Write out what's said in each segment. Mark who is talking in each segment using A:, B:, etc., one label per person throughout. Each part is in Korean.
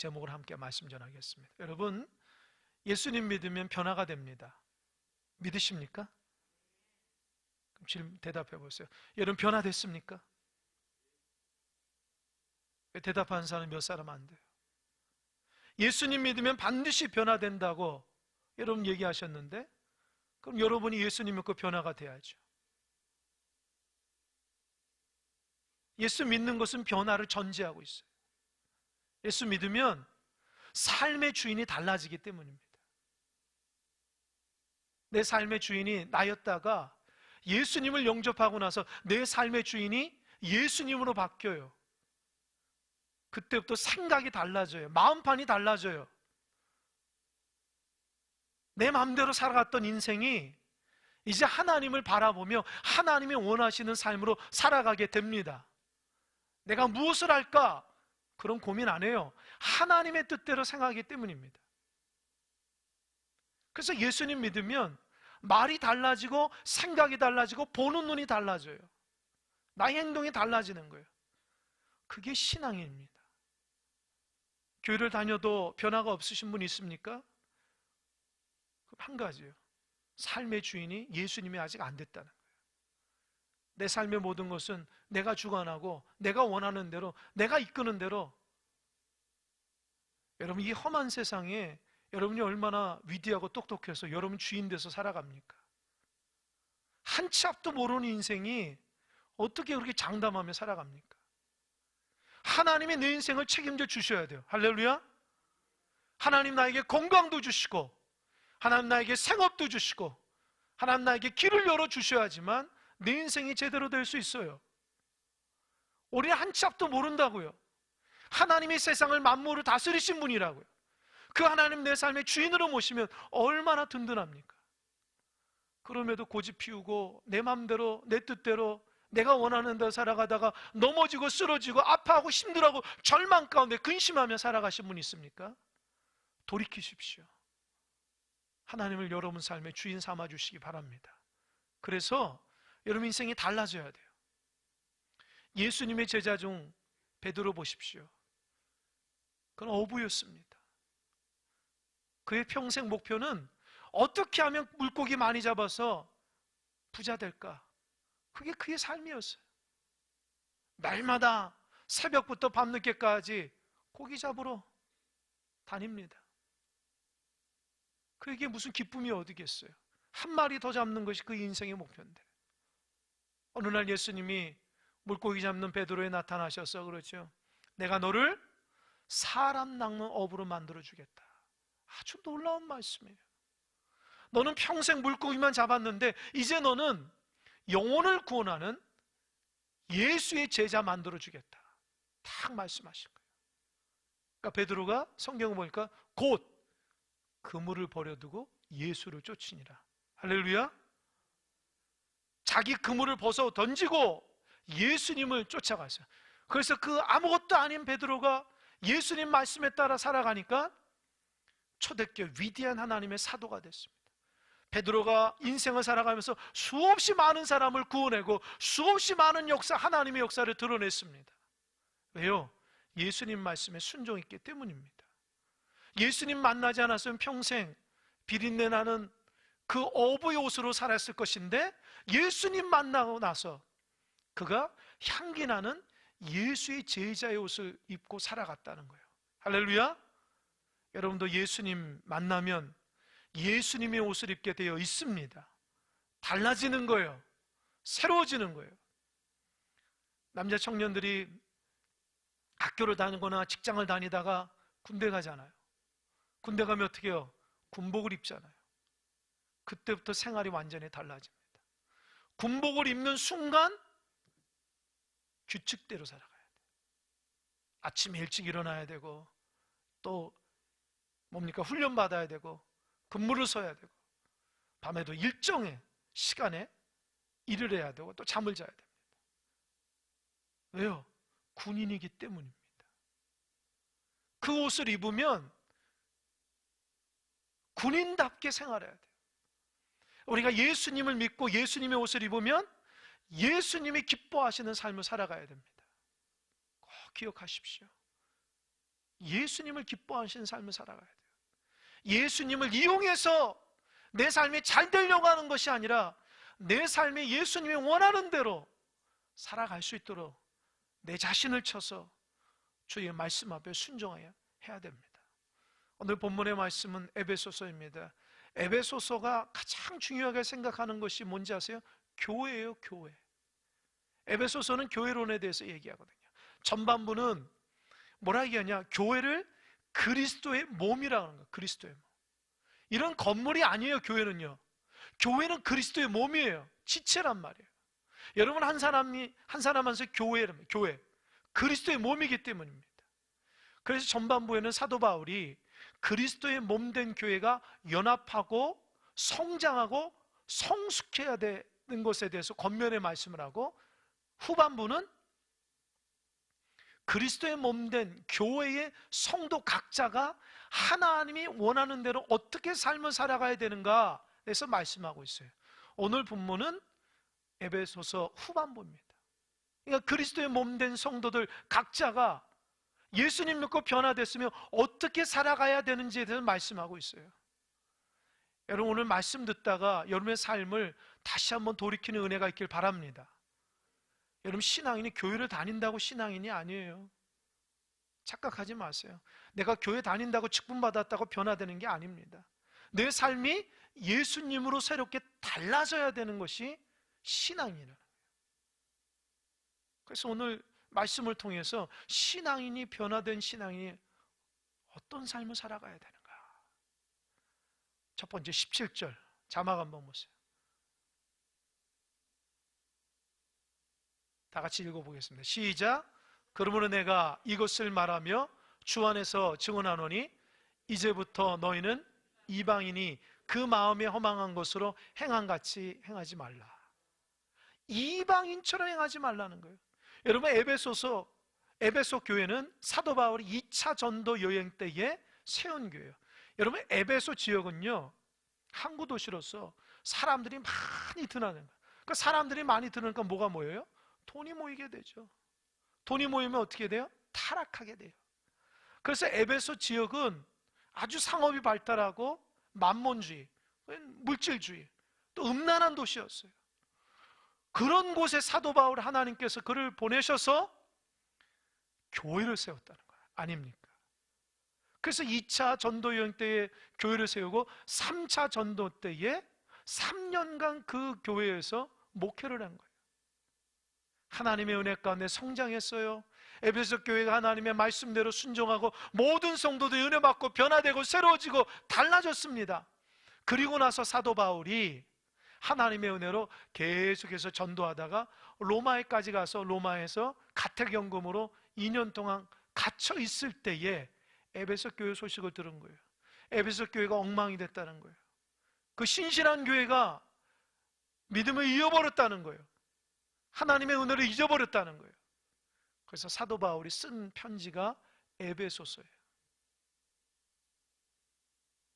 A: 제목을 함께 말씀 전하겠습니다. 여러분, 예수님 믿으면 변화가 됩니다. 믿으십니까? 그럼 질문 대답해 보세요. 여러분, 변화됐습니까? 대답하는 사람 몇 사람 안 돼요. 예수님 믿으면 반드시 변화된다고 여러분 얘기하셨는데, 그럼 여러분이 예수님 믿고 변화가 돼야죠. 예수 믿는 것은 변화를 전제하고 있어요. 예수 믿으면 삶의 주인이 달라지기 때문입니다. 내 삶의 주인이 나였다가 예수님을 영접하고 나서 내 삶의 주인이 예수님으로 바뀌어요. 그때부터 생각이 달라져요. 마음판이 달라져요. 내 마음대로 살아갔던 인생이 이제 하나님을 바라보며 하나님이 원하시는 삶으로 살아가게 됩니다. 내가 무엇을 할까? 그런 고민 안 해요. 하나님의 뜻대로 생각하기 때문입니다. 그래서 예수님 믿으면 말이 달라지고 생각이 달라지고 보는 눈이 달라져요. 나의 행동이 달라지는 거예요. 그게 신앙입니다. 교회를 다녀도 변화가 없으신 분 있습니까? 한 가지예요. 삶의 주인이 예수님이 아직 안 됐다는 거예요. 내 삶의 모든 것은 내가 주관하고 내가 원하는 대로, 내가 이끄는 대로. 여러분, 이 험한 세상에 여러분이 얼마나 위대하고 똑똑해서 여러분 주인 돼서 살아갑니까? 한 치 앞도 모르는 인생이 어떻게 그렇게 장담하며 살아갑니까? 하나님이 내 인생을 책임져 주셔야 돼요. 할렐루야. 하나님 나에게 건강도 주시고, 하나님 나에게 생업도 주시고, 하나님 나에게 길을 열어 주셔야지만 내 인생이 제대로 될 수 있어요. 우리는 한 치 앞도 모른다고요. 하나님이 세상을 만물을 다스리신 분이라고요. 그 하나님 내 삶의 주인으로 모시면 얼마나 든든합니까? 그럼에도 고집 피우고 내 마음대로 내 뜻대로 내가 원하는 대로 살아가다가 넘어지고 쓰러지고 아파하고 힘들어하고 절망 가운데 근심하며 살아가신 분 있습니까? 돌이키십시오. 하나님을 여러분 삶의 주인 삼아 주시기 바랍니다. 그래서 여러분 인생이 달라져야 돼요. 예수님의 제자 중 베드로 보십시오. 그는 어부였습니다. 그의 평생 목표는 어떻게 하면 물고기 많이 잡아서 부자 될까? 그게 그의 삶이었어요. 날마다 새벽부터 밤늦게까지 고기 잡으러 다닙니다. 그에게 무슨 기쁨이 어디겠어요? 한 마리 더 잡는 것이 그 인생의 목표인데, 어느 날 예수님이 물고기 잡는 베드로에 나타나셔서 그러죠. 내가 너를 사람 낚는 어부로 만들어 주겠다. 아주 놀라운 말씀이에요. 너는 평생 물고기만 잡았는데 이제 너는 영혼을 구원하는 예수의 제자 만들어 주겠다. 딱 말씀하신 거예요. 그러니까 베드로가 성경을 보니까 곧 그물을 버려두고 예수를 쫓으니라. 할렐루야. 자기 그물을 벗어 던지고 예수님을 쫓아갔어요. 그래서 그 아무것도 아닌 베드로가 예수님 말씀에 따라 살아가니까 초대교회 위대한 하나님의 사도가 됐습니다. 베드로가 인생을 살아가면서 수없이 많은 사람을 구원하고 수없이 많은 역사, 하나님의 역사를 드러냈습니다. 왜요? 예수님 말씀에 순종했기 때문입니다. 예수님 만나지 않았으면 평생 비린내 나는 그 어부의 옷으로 살았을 것인데, 예수님 만나고 나서 그가 향기 나는 예수의 제자의 옷을 입고 살아갔다는 거예요. 할렐루야. 여러분도 예수님 만나면 예수님의 옷을 입게 되어 있습니다. 달라지는 거예요. 새로워지는 거예요. 남자 청년들이 학교를 다니거나 직장을 다니다가 군대 가잖아요. 군대 가면 어떻게 해요? 군복을 입잖아요. 그때부터 생활이 완전히 달라집니다. 군복을 입는 순간 규칙대로 살아가야 돼요. 아침에 일찍 일어나야 되고, 또 뭡니까? 훈련 받아야 되고, 근무를 서야 되고, 밤에도 일정의 시간에 일을 해야 되고, 또 잠을 자야 됩니다. 왜요? 군인이기 때문입니다. 그 옷을 입으면 군인답게 생활해야 돼요. 우리가 예수님을 믿고 예수님의 옷을 입으면 예수님이 기뻐하시는 삶을 살아가야 됩니다. 꼭 기억하십시오. 예수님을 기뻐하시는 삶을 살아가야 돼요. 예수님을 이용해서 내 삶이 잘 되려고 하는 것이 아니라 내 삶이 예수님이 원하는 대로 살아갈 수 있도록 내 자신을 쳐서 주의 말씀 앞에 순종해야 됩니다. 오늘 본문의 말씀은 에베소서입니다. 에베소서가 가장 중요하게 생각하는 것이 뭔지 아세요? 교회예요, 교회. 에베소서는 교회론에 대해서 얘기하거든요. 전반부는 뭐라 얘기하냐? 교회를 그리스도의 몸이라고 하는 거예요. 그리스도의 몸. 이런 건물이 아니에요, 교회는요. 교회는 그리스도의 몸이에요. 지체란 말이에요. 여러분 한 사람이 한 사람 안에서 교회라면 교회 그리스도의 몸이기 때문입니다. 그래서 전반부에는 사도 바울이 그리스도의 몸된 교회가 연합하고 성장하고 성숙해야 되는 것에 대해서 권면의 말씀을 하고, 후반부는 그리스도의 몸된 교회의 성도 각자가 하나님이 원하는 대로 어떻게 삶을 살아가야 되는가 에서 말씀하고 있어요. 오늘 본문은 에베소서 후반부입니다. 그러니까 그리스도의 몸된 성도들 각자가 예수님 믿고 변화됐으면 어떻게 살아가야 되는지에 대해서 말씀하고 있어요. 여러분 오늘 말씀 듣다가 여러분의 삶을 다시 한번 돌이키는 은혜가 있길 바랍니다. 여러분 신앙인이 교회를 다닌다고 신앙인이 아니에요. 착각하지 마세요. 내가 교회 다닌다고 직분받았다고 변화되는 게 아닙니다. 내 삶이 예수님으로 새롭게 달라져야 되는 것이 신앙이라는 거예요. 그래서 오늘 말씀을 통해서 신앙인이 변화된 신앙인이 어떤 삶을 살아가야 되는가. 첫 번째 17절 자막 한번 보세요. 다 같이 읽어보겠습니다. 시작. 그러므로 내가 이것을 말하며 주 안에서 증언하노니 이제부터 너희는 이방인이 그 마음에 허망한 것으로 행함같이 행하지 말라. 이방인처럼 행하지 말라는 거예요. 여러분 에베소 교회는 사도 바울이 2차 전도 여행 때에 세운 교회예요. 여러분 에베소 지역은요 항구 도시로서 사람들이 많이 드나는 거예요. 그러니까 사람들이 많이 드니까 뭐가 모여요? 돈이 모이게 되죠. 돈이 모이면 어떻게 돼요? 타락하게 돼요. 그래서 에베소 지역은 아주 상업이 발달하고 만몬주의, 물질주의, 또 음란한 도시였어요. 그런 곳에 사도 바울 하나님께서 그를 보내셔서 교회를 세웠다는 거예요. 아닙니까? 그래서 2차 전도 여행 때에 교회를 세우고 3차 전도 때에 3년간 그 교회에서 목회를 한 거예요. 하나님의 은혜 가운데 성장했어요. 에베소 교회가 하나님의 말씀대로 순종하고 모든 성도들이 은혜 받고 변화되고 새로워지고 달라졌습니다. 그리고 나서 사도 바울이 하나님의 은혜로 계속해서 전도하다가 로마에까지 가서 로마에서 가택연금으로 2년 동안 갇혀 있을 때에 에베소 교회 소식을 들은 거예요. 에베소 교회가 엉망이 됐다는 거예요. 그 신실한 교회가 믿음을 잃어버렸다는 거예요. 하나님의 은혜를 잊어버렸다는 거예요. 그래서 사도 바울이 쓴 편지가 에베소서예요.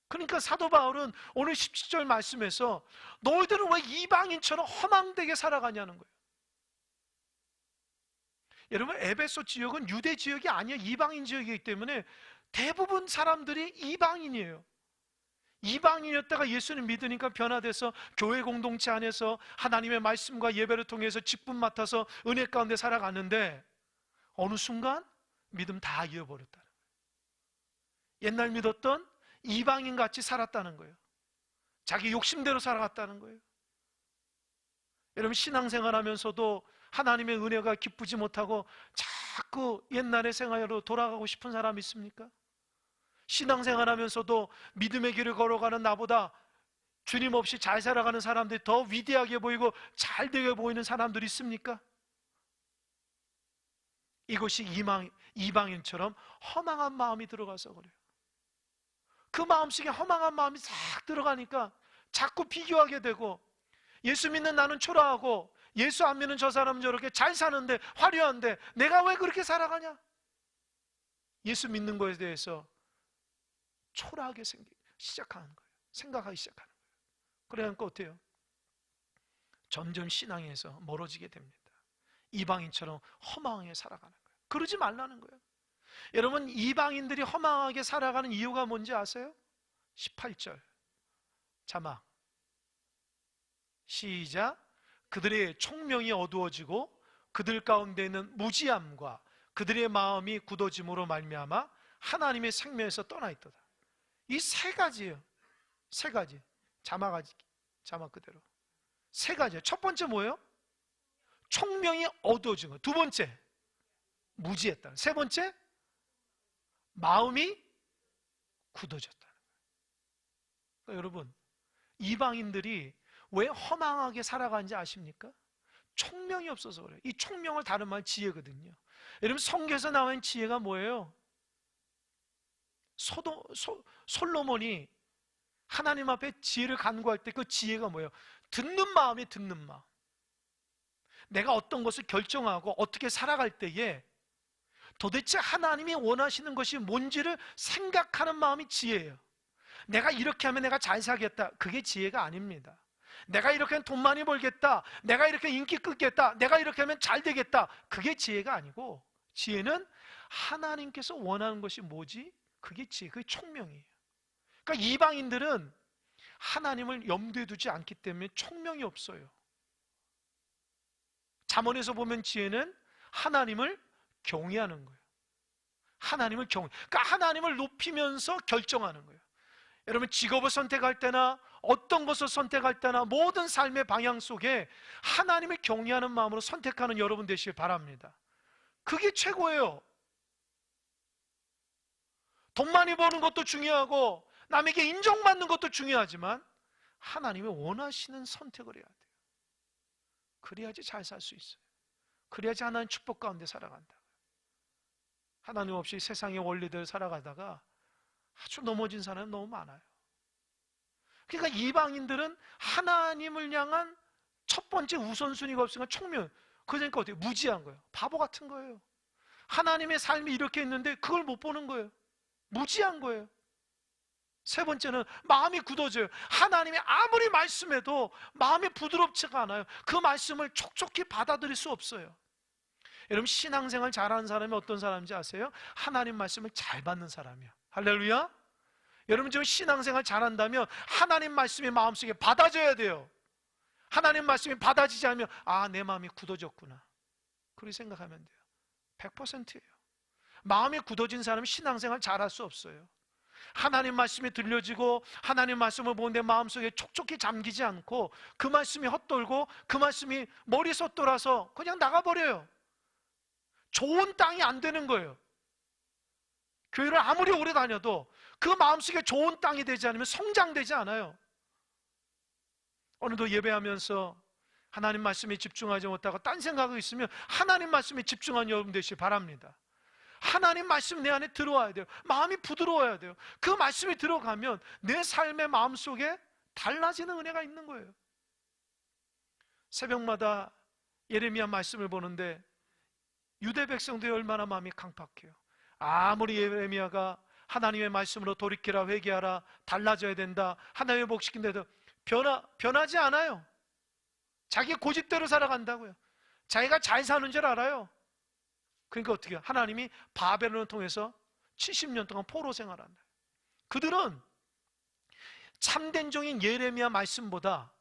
A: 그러니까 사도 바울은 오늘 17절 말씀에서 너희들은 왜 이방인처럼 허망되게 살아가냐는 거예요. 여러분 에베소 지역은 유대 지역이 아니에요. 이방인 지역이기 때문에 대부분 사람들이 이방인이에요. 이방인이었다가 예수님 믿으니까 변화돼서 교회 공동체 안에서 하나님의 말씀과 예배를 통해서 직분 맡아서 은혜 가운데 살아갔는데 어느 순간 믿음 다 잃어버렸다는 거예요. 옛날 믿었던 이방인 같이 살았다는 거예요. 자기 욕심대로 살아갔다는 거예요. 여러분 신앙생활 하면서도 하나님의 은혜가 기쁘지 못하고 자꾸 옛날의 생활로 돌아가고 싶은 사람 있습니까? 신앙생활 하면서도 믿음의 길을 걸어가는 나보다 주님 없이 잘 살아가는 사람들이 더 위대하게 보이고 잘 되게 보이는 사람들이 있습니까? 이것이 이방인처럼 허망한 마음이 들어가서 그래요. 그 마음속에 허망한 마음이 싹 들어가니까 자꾸 비교하게 되고, 예수 믿는 나는 초라하고 예수 안 믿는 저 사람은 저렇게 잘 사는데 화려한데 내가 왜 그렇게 살아가냐? 예수 믿는 것에 대해서 초라하게 시작하는 거예요. 생각하기 시작하는 거예요. 그러니까 어때요? 점점 신앙에서 멀어지게 됩니다. 이방인처럼 허망하게 살아가는 거예요. 그러지 말라는 거예요. 여러분, 이방인들이 허망하게 살아가는 이유가 뭔지 아세요? 18절 자막 시작. 그들의 총명이 어두워지고 그들 가운데 있는 무지함과 그들의 마음이 굳어짐으로 말미암아 하나님의 생명에서 떠나 있도다. 이 세 가지예요. 세 가지. 자막 그대로 세 가지예요. 첫 번째 뭐예요? 총명이 어두워진 거. 두 번째 무지했다. 세 번째 마음이 굳어졌다는 거예요. 그러니까 여러분, 이방인들이 왜 허망하게 살아가는지 아십니까? 총명이 없어서 그래요. 이 총명을 다른 말 지혜거든요. 여러분, 성경에서 나온 지혜가 뭐예요? 솔로몬이 하나님 앞에 지혜를 간구할 때 그 지혜가 뭐예요? 듣는 마음이 듣는 마음. 내가 어떤 것을 결정하고 어떻게 살아갈 때에 도대체 하나님이 원하시는 것이 뭔지를 생각하는 마음이 지혜예요. 내가 이렇게 하면 내가 잘 살겠다, 그게 지혜가 아닙니다. 내가 이렇게 하면 돈 많이 벌겠다, 내가 이렇게 인기 끌겠다, 내가 이렇게 하면 잘 되겠다, 그게 지혜가 아니고, 지혜는 하나님께서 원하는 것이 뭐지? 그게 지혜, 그게 총명이에요. 그러니까 이방인들은 하나님을 염두에 두지 않기 때문에 총명이 없어요. 잠언에서 보면 지혜는 하나님을 경외하는 거예요. 하나님을 그러니까 하나님을 높이면서 결정하는 거예요. 여러분, 직업을 선택할 때나 어떤 것을 선택할 때나 모든 삶의 방향 속에 하나님을 경외하는 마음으로 선택하는 여러분 되시길 바랍니다. 그게 최고예요. 돈 많이 버는 것도 중요하고 남에게 인정받는 것도 중요하지만 하나님이 원하시는 선택을 해야 돼요. 그래야지 잘 살 수 있어요. 그래야지 하나님 축복 가운데 살아간다. 하나님 없이 세상의 원리대로 살아가다가 아주 넘어진 사람이 너무 많아요. 그러니까 이방인들은 하나님을 향한 첫 번째 우선순위가 없으니까 총명, 그러니까 어떻게 무지한 거예요. 바보 같은 거예요. 하나님의 삶이 이렇게 있는데 그걸 못 보는 거예요. 무지한 거예요. 세 번째는 마음이 굳어져요. 하나님이 아무리 말씀해도 마음이 부드럽지가 않아요. 그 말씀을 촉촉히 받아들일 수 없어요. 여러분, 신앙생활 잘하는 사람이 어떤 사람인지 아세요? 하나님 말씀을 잘 받는 사람이에요. 할렐루야. 여러분, 지금 신앙생활 잘한다면 하나님 말씀이 마음속에 받아져야 돼요. 하나님 말씀이 받아지지 않으면 내 마음이 굳어졌구나, 그렇게 생각하면 돼요. 100%예요. 마음이 굳어진 사람은 신앙생활 잘할 수 없어요. 하나님 말씀이 들려지고 하나님 말씀을 보는데 마음속에 촉촉히 잠기지 않고 그 말씀이 헛돌고 그 말씀이 머리에서 돌아서 그냥 나가버려요. 좋은 땅이 안 되는 거예요. 교회를 아무리 오래 다녀도 그 마음속에 좋은 땅이 되지 않으면 성장되지 않아요. 오늘도 예배하면서 하나님 말씀에 집중하지 못하고 딴 생각이 있으면 하나님 말씀에 집중한 여러분 되시기 바랍니다. 하나님 말씀 내 안에 들어와야 돼요. 마음이 부드러워야 돼요. 그 말씀이 들어가면 내 삶의 마음속에 달라지는 은혜가 있는 거예요. 새벽마다 예레미야 말씀을 보는데 유대 백성들이 얼마나 마음이 강팍해요. 아무리 예레미야가 하나님의 말씀으로 돌이키라, 회개하라, 달라져야 된다, 하나님의 복시킨데도 변하지 않아요. 자기 고집대로 살아간다고요. 자기가 잘 사는 줄 알아요. 그러니까 어떻게 해요? 하나님이 바벨론을 통해서 70년 동안 포로 생활한다. 그들은 참된 종인 예레미야 말씀보다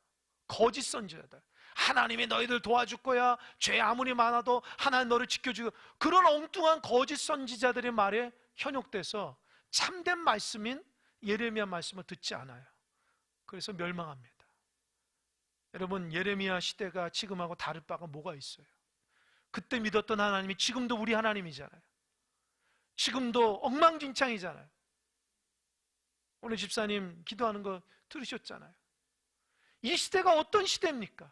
A: 거짓 선지자다. 하나님이 너희들 도와줄 거야, 죄 아무리 많아도 하나님 너를 지켜주고, 그런 엉뚱한 거짓 선지자들의 말에 현혹돼서 참된 말씀인 예레미야 말씀을 듣지 않아요. 그래서 멸망합니다. 여러분, 예레미야 시대가 지금하고 다를 바가 뭐가 있어요? 그때 믿었던 하나님이 지금도 우리 하나님이잖아요. 지금도 엉망진창이잖아요. 오늘 집사님 기도하는 거 들으셨잖아요. 이 시대가 어떤 시대입니까?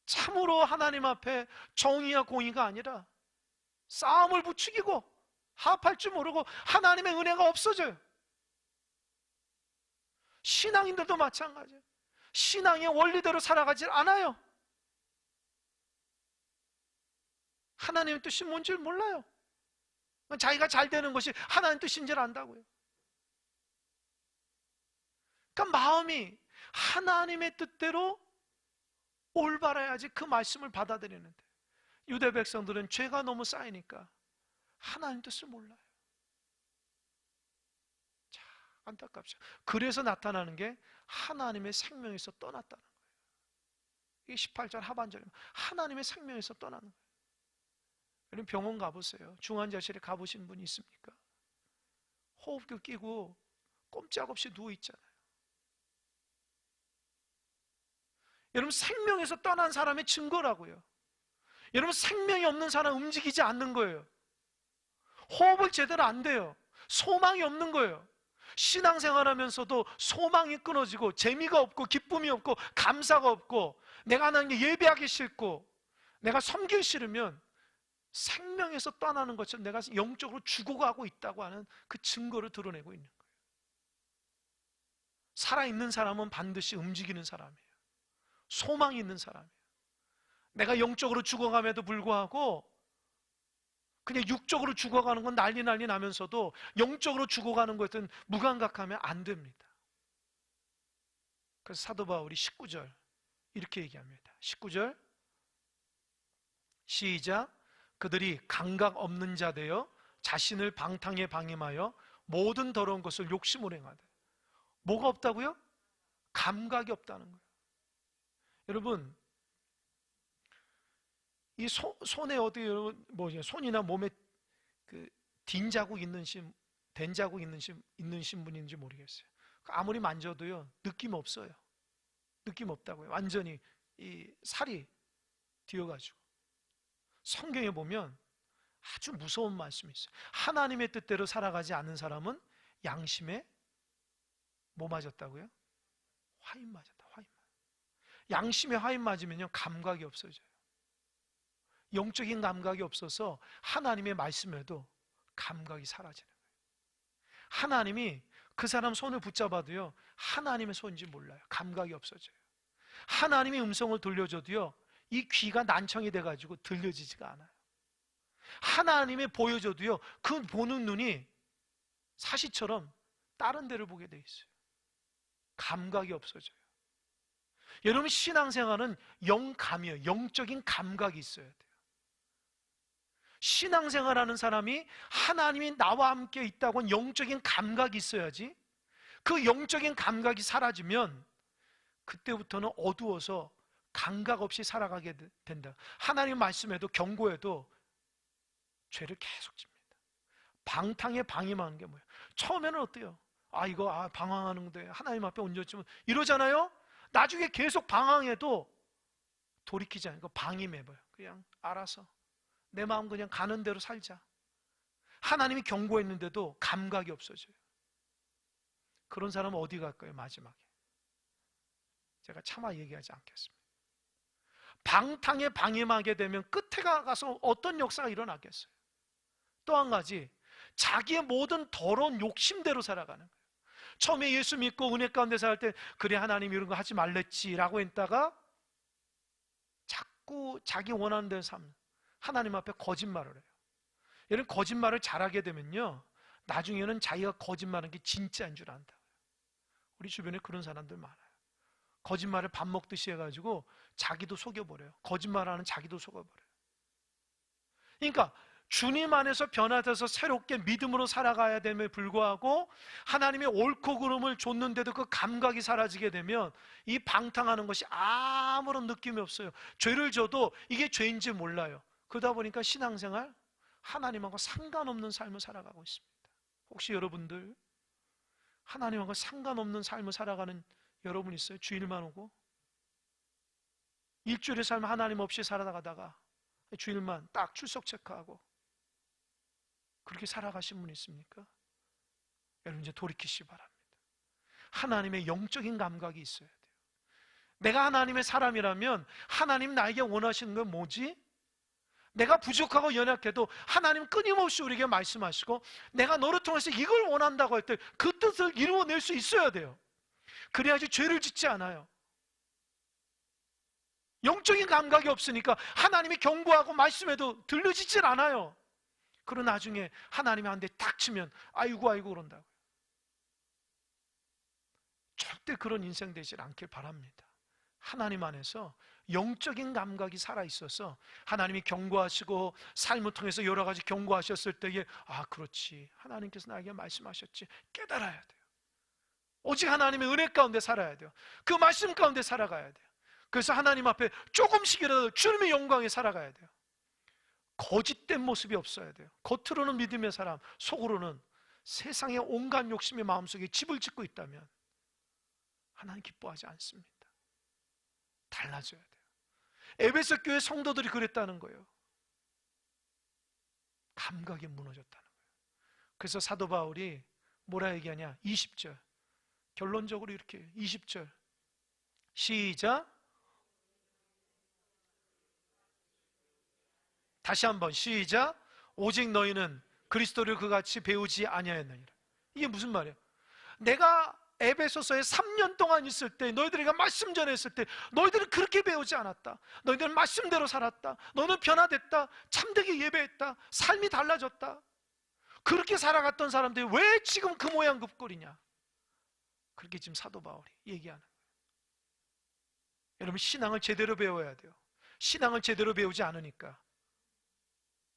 A: 참으로 하나님 앞에 정의와 공의가 아니라 싸움을 부추기고 합할 줄 모르고 하나님의 은혜가 없어져요. 신앙인들도 마찬가지예요. 신앙의 원리대로 살아가질 않아요. 하나님의 뜻이 뭔지 몰라요. 자기가 잘 되는 것이 하나님 뜻인 줄 안다고요. 그러니까 마음이 하나님의 뜻대로 올바라야지 그 말씀을 받아들이는데, 유대 백성들은 죄가 너무 쌓이니까 하나님 뜻을 몰라요. 자, 안타깝죠. 그래서 나타나는 게 하나님의 생명에서 떠났다는 거예요. 이게 18절 하반절에 하나님의 생명에서 떠나는 거예요. 여러분 병원 가보세요. 중환자실에 가보신 분이 있습니까? 호흡기 끼고 꼼짝없이 누워있잖아요. 여러분 생명에서 떠난 사람의 증거라고요. 여러분 생명이 없는 사람 움직이지 않는 거예요. 호흡을 제대로 안 돼요. 소망이 없는 거예요. 신앙생활하면서도 소망이 끊어지고 재미가 없고 기쁨이 없고 감사가 없고 내가 하나님께 예배하기 싫고 내가 섬기기 싫으면 생명에서 떠나는 것처럼 내가 영적으로 죽어가고 있다고 하는 그 증거를 드러내고 있는 거예요. 살아있는 사람은 반드시 움직이는 사람이에요. 소망이 있는 사람이에요. 내가 영적으로 죽어감에도 불구하고 그냥 육적으로 죽어가는 건 난리 나면서도 영적으로 죽어가는 것은 무감각하면 안 됩니다. 그래서 사도 바울이 19절 이렇게 얘기합니다. 19절 시작. 그들이 감각 없는 자 되어 자신을 방탕에 방임하여 모든 더러운 것을 욕심으로 행하되. 뭐가 없다고요? 감각이 없다는 거예요. 여러분 이 손에 어디 손이나 몸에 그 딘 자국 있는 된 자국 있는 신분인지 모르겠어요. 아무리 만져도요 느낌 없어요. 느낌 없다고요. 완전히 이 살이 뒤어가지고. 성경에 보면 아주 무서운 말씀이 있어요. 하나님의 뜻대로 살아가지 않는 사람은 양심에 뭐 맞았다고요? 화인 맞았다. 화인. 양심에 화인 맞으면요 감각이 없어져요. 영적인 감각이 없어서 하나님의 말씀에도 감각이 사라지는 거예요. 하나님이 그 사람 손을 붙잡아도요 하나님의 손인지 몰라요. 감각이 없어져요. 하나님이 음성을 들려줘도요 이 귀가 난청이 돼가지고 들려지지가 않아요. 하나님이 보여줘도요 그 보는 눈이 사시처럼 다른 데를 보게 돼 있어요. 감각이 없어져요. 여러분 신앙생활은 영감이에요. 영적인 감각이 있어야 돼요. 신앙생활하는 사람이 하나님이 나와 함께 있다고 하는 영적인 감각이 있어야지. 그 영적인 감각이 사라지면 그때부터는 어두워서 감각 없이 살아가게 된다. 하나님 말씀에도 경고에도 죄를 계속 집니다. 방탕에 방임하는 게 뭐예요? 처음에는 어때요? 이거 방황하는데 하나님 앞에 얹어주면 이러잖아요? 나중에 계속 방황해도 돌이키지 않고 방임해봐요. 그냥 알아서 내 마음 그냥 가는 대로 살자. 하나님이 경고했는데도 감각이 없어져요. 그런 사람은 어디 갈까요? 마지막에 제가 차마 얘기하지 않겠습니다. 방탕에 방임하게 되면 끝에 가서 어떤 역사가 일어나겠어요? 또 한 가지, 자기의 모든 더러운 욕심대로 살아가는 거예요. 처음에 예수 믿고 은혜 가운데 살 때 그래 하나님 이런 거 하지 말랬지 라고 했다가 자꾸 자기 원하는 대로 삶, 하나님 앞에 거짓말을 해요. 이런 거짓말을 잘하게 되면요 나중에는 자기가 거짓말하는 게 진짜인 줄 안다. 우리 주변에 그런 사람들 많아요. 거짓말을 밥 먹듯이 해가지고 자기도 속여버려요. 거짓말하는 자기도 속여버려요. 그러니까 주님 안에서 변화돼서 새롭게 믿음으로 살아가야 됨에 불구하고 하나님의 옳고 그름을 줬는데도 그 감각이 사라지게 되면 이 방탕하는 것이 아무런 느낌이 없어요. 죄를 져도 이게 죄인지 몰라요. 그러다 보니까 신앙생활 하나님하고 상관없는 삶을 살아가고 있습니다. 혹시 여러분들 하나님하고 상관없는 삶을 살아가는 여러분 있어요? 주일만 오고 일주일의 삶 하나님 없이 살아가다가 주일만 딱 출석 체크하고 그렇게 살아가신 분 있습니까? 여러분 이제 돌이키시기 바랍니다. 하나님의 영적인 감각이 있어야 돼요. 내가 하나님의 사람이라면 하나님 나에게 원하시는 건 뭐지? 내가 부족하고 연약해도 하나님 끊임없이 우리에게 말씀하시고 내가 너를 통해서 이걸 원한다고 할 때 그 뜻을 이루어낼 수 있어야 돼요. 그래야지 죄를 짓지 않아요. 영적인 감각이 없으니까 하나님이 경고하고 말씀해도 들려지질 않아요. 그러고 나중에 하나님이 한 대 딱 치면 아이고 그런다고요. 절대 그런 인생 되지 않길 바랍니다. 하나님 안에서 영적인 감각이 살아있어서 하나님이 경고하시고 삶을 통해서 여러 가지 경고하셨을 때에 그렇지, 하나님께서 나에게 말씀하셨지 깨달아야 돼요. 오직 하나님의 은혜 가운데 살아야 돼요. 그 말씀 가운데 살아가야 돼요. 그래서 하나님 앞에 조금씩이라도 주님의 영광에 살아가야 돼요. 거짓된 모습이 없어야 돼요. 겉으로는 믿음의 사람, 속으로는 세상의 온갖 욕심이 마음속에 집을 짓고 있다면 하나님 기뻐하지 않습니다. 달라져야 돼요. 에베소 교회 성도들이 그랬다는 거예요. 감각이 무너졌다는 거예요. 그래서 사도 바울이 뭐라 얘기하냐? 20절 결론적으로 이렇게 20절 시작. 다시 한번 시작. 오직 너희는 그리스도를 그같이 배우지 아니하였느니라. 이게 무슨 말이에요? 내가 에베소서에 3년 동안 있을 때, 너희들에게 말씀 전했을 때 너희들은 그렇게 배우지 않았다. 너희들은 말씀대로 살았다. 너는 변화됐다. 참되게 예배했다. 삶이 달라졌다. 그렇게 살아갔던 사람들이 왜 지금 그 모양 그 꼴이냐? 그렇게 지금 사도 바울이 얘기하는 거예요. 여러분, 신앙을 제대로 배워야 돼요. 신앙을 제대로 배우지 않으니까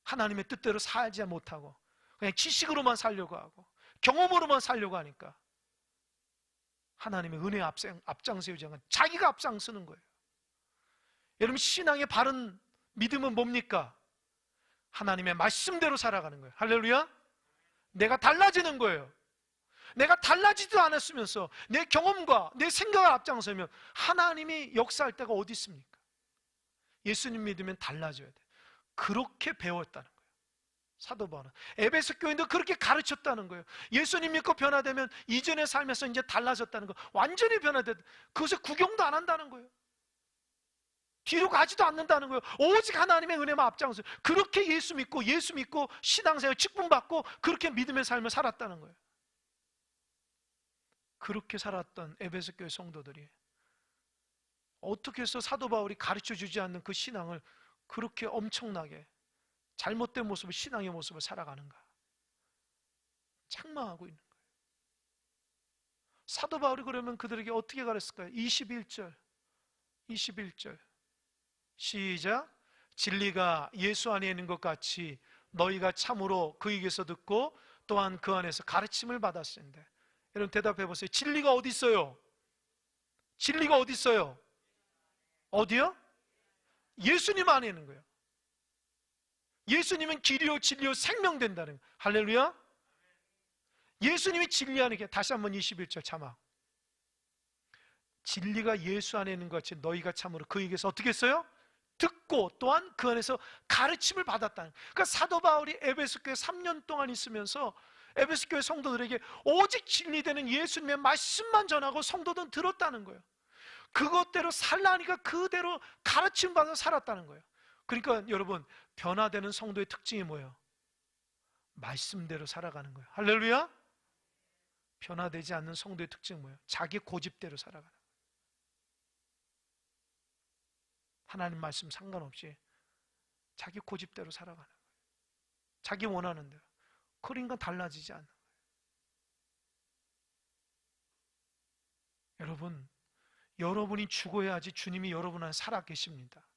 A: 하나님의 뜻대로 살지 못하고 그냥 지식으로만 살려고 하고 경험으로만 살려고 하니까 하나님의 은혜에 앞장서지 않고 자기가 앞장서는 거예요. 여러분, 신앙의 바른 믿음은 뭡니까? 하나님의 말씀대로 살아가는 거예요. 할렐루야. 내가 달라지는 거예요. 내가 달라지지도 않았으면서 내 경험과 내 생각을 앞장서면 하나님이 역사할 때가 어디 있습니까? 예수님 믿으면 달라져야 돼요. 그렇게 배웠다는 거예요. 사도 바울은 에베소 교인도 그렇게 가르쳤다는 거예요. 예수님 믿고 변화되면 이전의 삶에서 이제 달라졌다는 거, 완전히 변화됐다. 그것을 구경도 안 한다는 거예요. 뒤로 가지도 않는다는 거예요. 오직 하나님의 은혜만 앞장서요. 그렇게 예수 믿고 신앙생활 직분받고 그렇게 믿음의 삶을 살았다는 거예요. 그렇게 살았던 에베소 교회 성도들이 어떻게 해서 사도 바울이 가르쳐주지 않는 그 신앙을 그렇게 엄청나게 잘못된 모습을, 신앙의 모습을 살아가는가? 책망하고 있는 거예요. 사도 바울이 그러면 그들에게 어떻게 가르쳤을까요? 21절 시작. 진리가 예수 안에 있는 것 같이 너희가 참으로 그에게서 듣고 또한 그 안에서 가르침을 받았는데, 여러분 대답해 보세요. 진리가 어디 있어요? 진리가 어디 있어요? 어디요? 예수님 안에 있는 거예요. 예수님은 길이요 진리요 생명 된다는 거예요. 할렐루야. 예수님이 진리 안에 계세요. 다시 한번 21절 자막. 진리가 예수 안에 있는 것 같이 너희가 참으로 그에게서 어떻게 했어요? 듣고 또한 그 안에서 가르침을 받았다는 거예요. 그러니까 사도 바울이 에베소 교회 3년 동안 있으면서 에베소 교회 성도들에게 오직 진리되는 예수님의 말씀만 전하고 성도들은 들었다는 거예요. 그것대로 살라니까 그대로 가르침 받아 살았다는 거예요. 그러니까 여러분, 변화되는 성도의 특징이 뭐예요? 말씀대로 살아가는 거예요. 할렐루야. 변화되지 않는 성도의 특징은 뭐예요? 자기 고집대로 살아가는 거예요. 하나님 말씀 상관없이 자기 고집대로 살아가는 거예요. 자기 원하는 대로. 그러니까 달라지지 않는 거예요. 여러분, 여러분이 죽어야지 주님이 여러분 안에 살아 계십니다.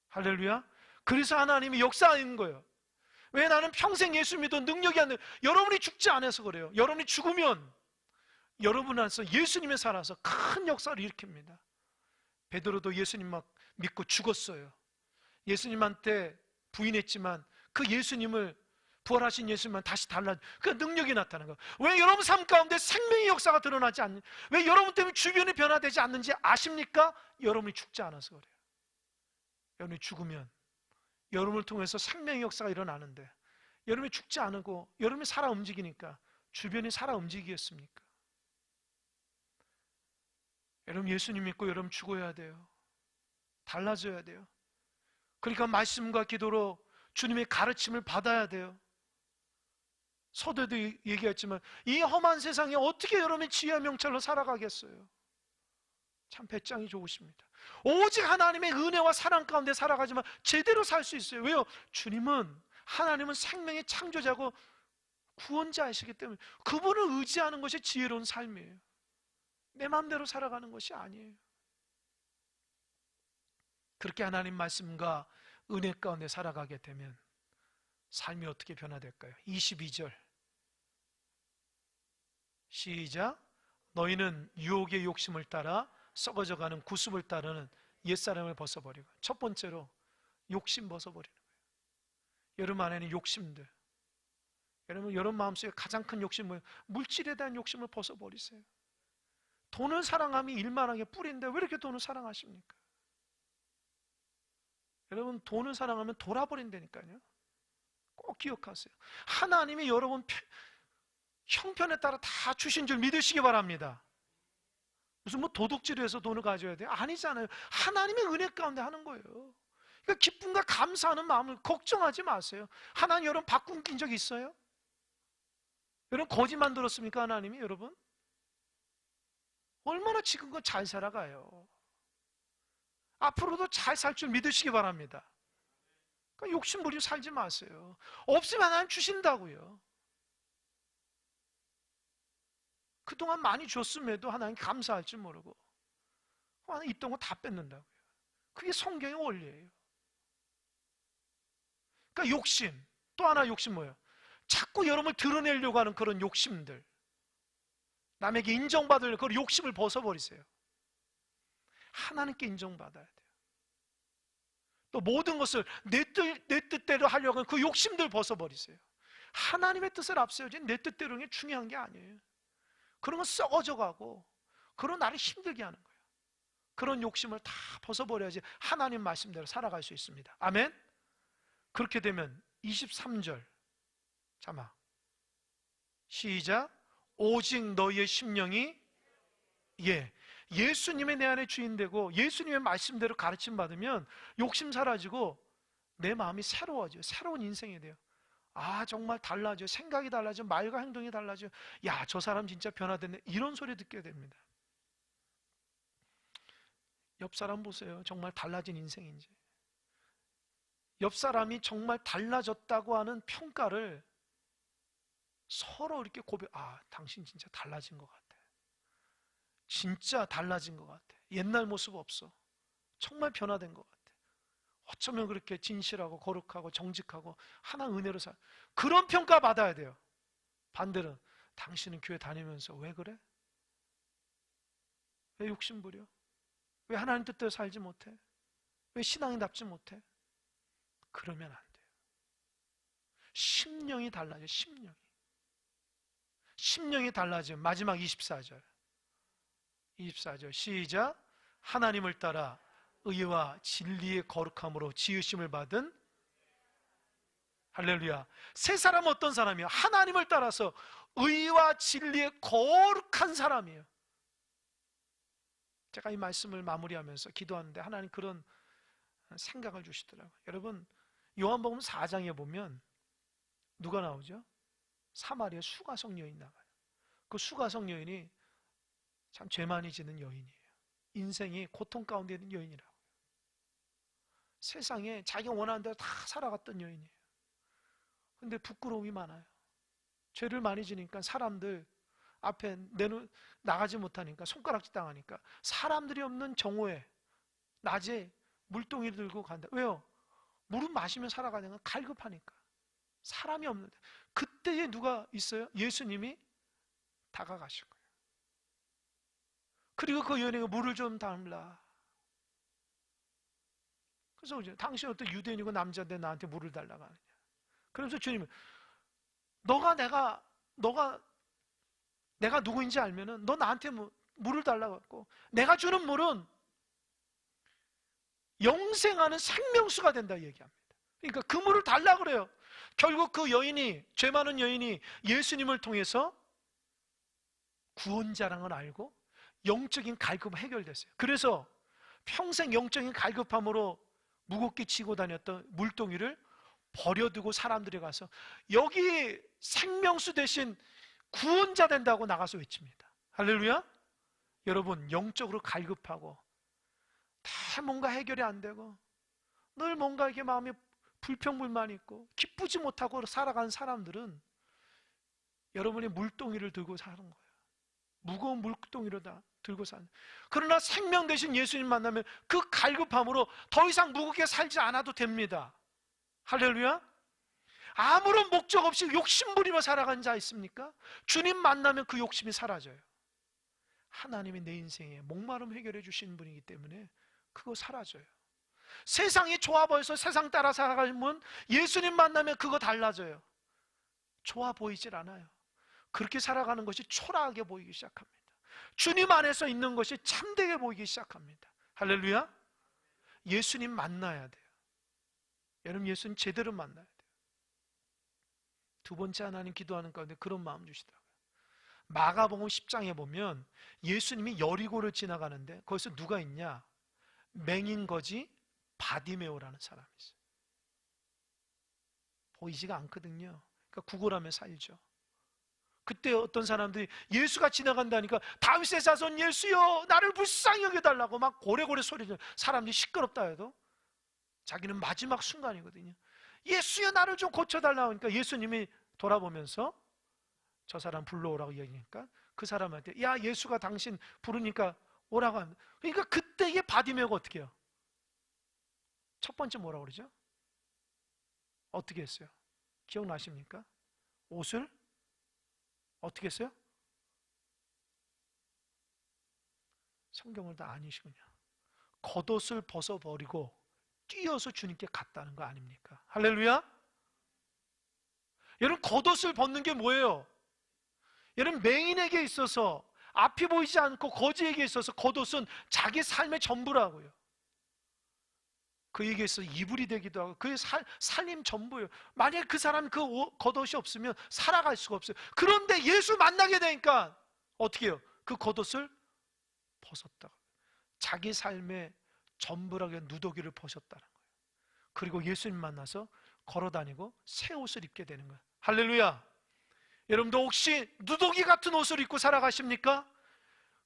A: 할렐루야. 그래서 하나님이 역사하는 거예요. 왜? 나는 평생 예수 믿어 능력이 안 돼. 여러분이 죽지 않아서 그래요. 여러분이 죽으면 여러분 안에서 예수님이 살아서 큰 역사를 일으킵니다. 베드로도 예수님 막 믿고 죽었어요. 예수님한테 부인했지만 그 예수님을, 부활하신 예수님만 다시 그 능력이 나타나는 거예요. 왜 여러분 삶 가운데 생명의 역사가 드러나지 않는, 왜 여러분 때문에 주변이 변화되지 않는지 아십니까? 여러분이 죽지 않아서 그래요. 여러분이 죽으면 여러분을 통해서 생명의 역사가 일어나는데, 여러분이 죽지 않고 여러분이 살아 움직이니까 주변이 살아 움직이겠습니까? 여러분 예수님 믿고 여러분 죽어야 돼요. 달라져야 돼요. 그러니까 말씀과 기도로 주님의 가르침을 받아야 돼요. 서두에도 얘기했지만 이 험한 세상에 어떻게 여러분이 지혜와 명철로 살아가겠어요? 참 배짱이 좋으십니다. 오직 하나님의 은혜와 사랑 가운데 살아가지만 제대로 살 수 있어요. 왜요? 하나님은 생명의 창조자고 구원자이시기 때문에 그분을 의지하는 것이 지혜로운 삶이에요. 내 마음대로 살아가는 것이 아니에요. 그렇게 하나님 말씀과 은혜 가운데 살아가게 되면 삶이 어떻게 변화될까요? 22절 시작. 너희는 유혹의 욕심을 따라 썩어져가는 구습을 따르는 옛사람을 벗어버리고. 첫 번째로 욕심 벗어버리는 거예요. 여러분 안에는 욕심들, 여러분 마음속에 가장 큰 욕심은 뭐예요? 물질에 대한 욕심을 벗어버리세요. 돈을 사랑함이 일만하게 뿌리인데 왜 이렇게 돈을 사랑하십니까? 여러분 돈을 사랑하면 돌아버린다니까요. 꼭 기억하세요. 하나님이 여러분 형편에 따라 다 주신 줄 믿으시기 바랍니다. 무슨 뭐 도둑질해서 돈을 가져야 돼요? 아니잖아요. 하나님의 은혜 가운데 하는 거예요. 그러니까 기쁨과 감사하는 마음을 걱정하지 마세요. 하나님 여러분 바꾼 적 있어요? 여러분 거짓 만들었습니까? 하나님이 여러분? 얼마나 지금껏 잘 살아가요. 앞으로도 잘 살 줄 믿으시기 바랍니다. 그러니까 욕심 부리고 살지 마세요. 없으면 하나님 주신다고요. 그동안 많이 줬음에도 하나님 감사할 줄 모르고 하나님 있던 거 다 뺏는다고요. 그게 성경의 원리예요. 그러니까 욕심, 또 하나 욕심 뭐예요? 자꾸 여러분을 드러내려고 하는 그런 욕심들, 남에게 인정받으려고 그런 욕심을 벗어버리세요. 하나님께 인정받아야 돼요. 또 모든 것을 내 뜻대로 하려고 하는 그 욕심들 벗어버리세요. 하나님의 뜻을 앞세우지 내 뜻대로 하는 게 중요한 게 아니에요. 그런 건 썩어져 가고 그런 나를 힘들게 하는 거예요. 그런 욕심을 다 벗어버려야지 하나님 말씀대로 살아갈 수 있습니다. 아멘? 그렇게 되면 23절 자막 시작. 오직 너희의 심령이 예수님의 내 안에 주인 되고 예수님의 말씀대로 가르침 받으면 욕심 사라지고 내 마음이 새로워져요. 새로운 인생이 돼요. 아 정말 달라져. 생각이 달라져. 말과 행동이 달라져. 야 저 사람 진짜 변화됐네. 이런 소리 듣게 됩니다. 옆 사람 보세요. 정말 달라진 인생인지. 옆 사람이 정말 달라졌다고 하는 평가를 서로 이렇게 당신 진짜 달라진 것 같아. 진짜 달라진 것 같아. 옛날 모습 없어. 정말 변화된 것 같아. 어쩌면 그렇게 진실하고 거룩하고 정직하고 하나 은혜로 살. 그런 평가 받아야 돼요. 반대로 당신은 교회 다니면서 왜 그래? 왜 욕심 부려? 왜 하나님 뜻대로 살지 못해? 왜 신앙이 답지 못해? 그러면 안 돼요. 심령이 달라져. 심령이 달라지면 마지막 24절 시작. 하나님을 따라 의와 진리의 거룩함으로 지으심을 받은 할렐루야. 새 사람은 어떤 사람이에요? 하나님을 따라서 의와 진리의 거룩한 사람이에요. 제가 이 말씀을 마무리하면서 기도하는데 하나님 그런 생각을 주시더라고요. 여러분 요한복음 4장에 보면 누가 나오죠? 사마리아 수가성 여인 나가요. 그 수가성 여인이 참 죄 많이 지는 여인이에요. 인생이 고통 가운데 있는 여인이라고요. 세상에 자기가 원하는 대로 다 살아갔던 여인이에요. 근데 부끄러움이 많아요. 죄를 많이 지니까 사람들 앞에 나가지 못하니까 손가락질 당하니까 사람들이 없는 정오에 낮에 물동이를 들고 간다. 왜요? 물은 마시면 살아가는 건 갈급하니까. 사람이 없는데 그때에 누가 있어요? 예수님이 다가가신 거예요. 그리고 그 여인에게 물을 좀 달라. 그래서 당신 어떤 유대인이고 남자인데 나한테 물을 달라고 하느냐. 그러면서 주님은 내가 누구인지 알면은 너 나한테 물을 달라고 했고 내가 주는 물은 영생하는 생명수가 된다 얘기합니다. 그러니까 그 물을 달라고 그래요. 결국 그 여인이, 죄 많은 여인이 예수님을 통해서 구원자라는 걸 알고 영적인 갈급은 해결됐어요. 그래서 평생 영적인 갈급함으로 무겁게 지고 다녔던 물동이를 버려두고 사람들이 가서 여기 생명수 대신 구원자 된다고 나가서 외칩니다. 할렐루야. 여러분 영적으로 갈급하고 다 뭔가 해결이 안 되고 늘 뭔가 이렇게 마음에 불평불만 있고 기쁘지 못하고 살아가는 사람들은 여러분이 물동이를 들고 사는 거예요. 무거운 물동이로 다 들고 사는. 그러나 생명 대신 예수님 만나면 그 갈급함으로 더 이상 무겁게 살지 않아도 됩니다. 할렐루야. 아무런 목적 없이 욕심 부리며 살아가는 자 있습니까? 주님 만나면 그 욕심이 사라져요. 하나님이 내 인생에 목마름 해결해 주시는 분이기 때문에 그거 사라져요. 세상이 좋아 보여서 세상 따라 살아가면 예수님 만나면 그거 달라져요. 좋아 보이질 않아요. 그렇게 살아가는 것이 초라하게 보이기 시작합니다. 주님 안에서 있는 것이 참되게 보이기 시작합니다. 할렐루야. 예수님 만나야 돼요. 여러분, 예수님 제대로 만나야 돼요. 두 번째, 하나님 기도하는 가운데 그런 마음 주시더라고요. 마가복음 10장에 보면 예수님이 여리고를 지나가는데 거기서 누가 있냐? 맹인 거지 바디메오라는 사람이 있어요. 보이지가 않거든요. 그러니까 구걸하며 살죠. 그때 어떤 사람들이 예수가 지나간다니까 다윗의 자손 예수여 나를 불쌍히 여겨달라고 막 고래고래 소리를. 사람들이 시끄럽다 해도 자기는 마지막 순간이거든요. 예수여 나를 좀 고쳐달라고 하니까 예수님이 돌아보면서 저 사람 불러오라고 얘기하니까 그 사람한테 야 예수가 당신 부르니까 오라고 합니다. 그러니까 그때 이게 바디메오가 어떻게 해요? 첫 번째 뭐라고 그러죠? 어떻게 했어요? 기억나십니까? 옷을 어떻게 했어요? 성경을 다 아니시군요. 겉옷을 벗어버리고 뛰어서 주님께 갔다는 거 아닙니까? 할렐루야. 여러분, 겉옷을 벗는 게 뭐예요? 여러분, 맹인에게 있어서 앞이 보이지 않고 거지에게 있어서 겉옷은 자기 삶의 전부라고요. 그에게 있어서 이불이 되기도 하고 그의 살림 전부예요. 만약에 그 사람이 그 겉옷이 없으면 살아갈 수가 없어요. 그런데 예수 만나게 되니까 어떻게 해요? 그 겉옷을 벗었다. 자기 삶의 전부라고 누더기를 벗었다는 거예요. 그리고 예수님 만나서 걸어다니고 새 옷을 입게 되는 거예요. 할렐루야. 여러분도 혹시 누더기 같은 옷을 입고 살아가십니까?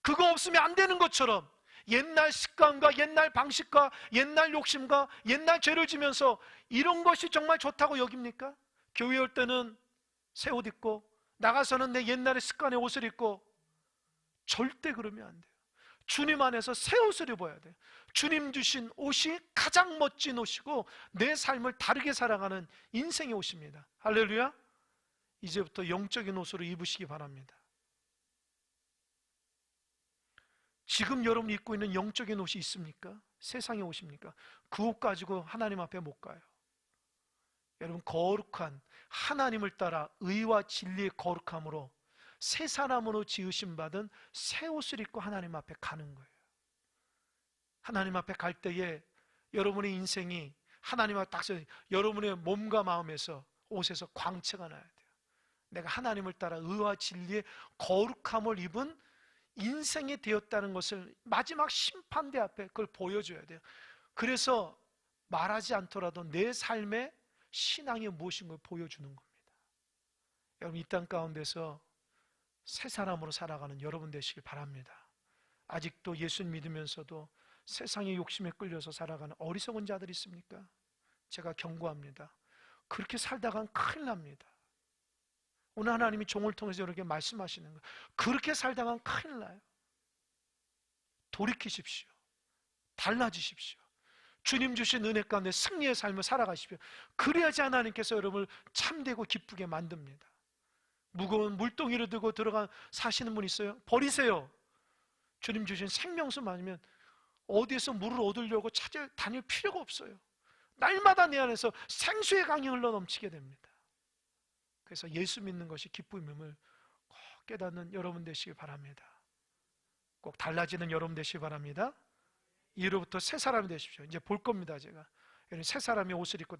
A: 그거 없으면 안 되는 것처럼 옛날 습관과 옛날 방식과 옛날 욕심과 옛날 죄를 지면서 이런 것이 정말 좋다고 여깁니까? 교회 올 때는 새 옷 입고 나가서는 내 옛날의 습관의 옷을 입고 절대 그러면 안 돼요. 주님 안에서 새 옷을 입어야 돼요. 주님 주신 옷이 가장 멋진 옷이고 내 삶을 다르게 살아가는 인생의 옷입니다. 할렐루야. 이제부터 영적인 옷으로 입으시기 바랍니다. 지금 여러분이 입고 있는 영적인 옷이 있습니까? 세상의 옷입니까? 그 옷 가지고 하나님 앞에 못 가요. 여러분, 거룩한 하나님을 따라 의와 진리의 거룩함으로 새 사람으로 지으심 받은 새 옷을 입고 하나님 앞에 가는 거예요. 하나님 앞에 갈 때에 여러분의 인생이 하나님 앞에 딱 서서 여러분의 몸과 마음에서 옷에서 광채가 나야 돼요. 내가 하나님을 따라 의와 진리의 거룩함을 입은 인생이 되었다는 것을 마지막 심판대 앞에 그걸 보여줘야 돼요. 그래서 말하지 않더라도 내 삶의 신앙이 무엇인 걸 보여주는 겁니다. 여러분, 이 땅 가운데서 새 사람으로 살아가는 여러분 되시길 바랍니다. 아직도 예수 믿으면서도 세상의 욕심에 끌려서 살아가는 어리석은 자들이 있습니까? 제가 경고합니다. 그렇게 살다간 큰일 납니다. 오늘 하나님이 종을 통해서 여러분에게 말씀하시는 거예요. 그렇게 살다간 큰일 나요. 돌이키십시오. 달라지십시오. 주님 주신 은혜 가운데 승리의 삶을 살아가십시오. 그래야지 하나님께서 여러분을 참되고 기쁘게 만듭니다. 무거운 물동이를 들고 들어가 사시는 분 있어요? 버리세요. 주님 주신 생명수 아니면 어디에서 물을 얻으려고 다닐 필요가 없어요. 날마다 내 안에서 생수의 강이 흘러 넘치게 됩니다. 그래서 예수 믿는 것이 기쁨임을 꼭 깨닫는 여러분 되시길 바랍니다. 꼭 달라지는 여러분 되시길 바랍니다. 이로부터 새 사람이 되십시오. 이제 볼 겁니다. 제가 여러분 새 사람이 옷을 입고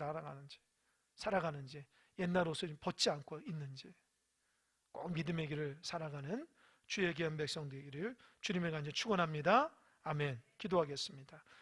A: 살아가는지 옛날 옷을 벗지 않고 있는지 꼭 믿음의 길을 살아가는 주의 귀한 백성 되기를 주님의 간절히 축원합니다. 아멘. 기도하겠습니다.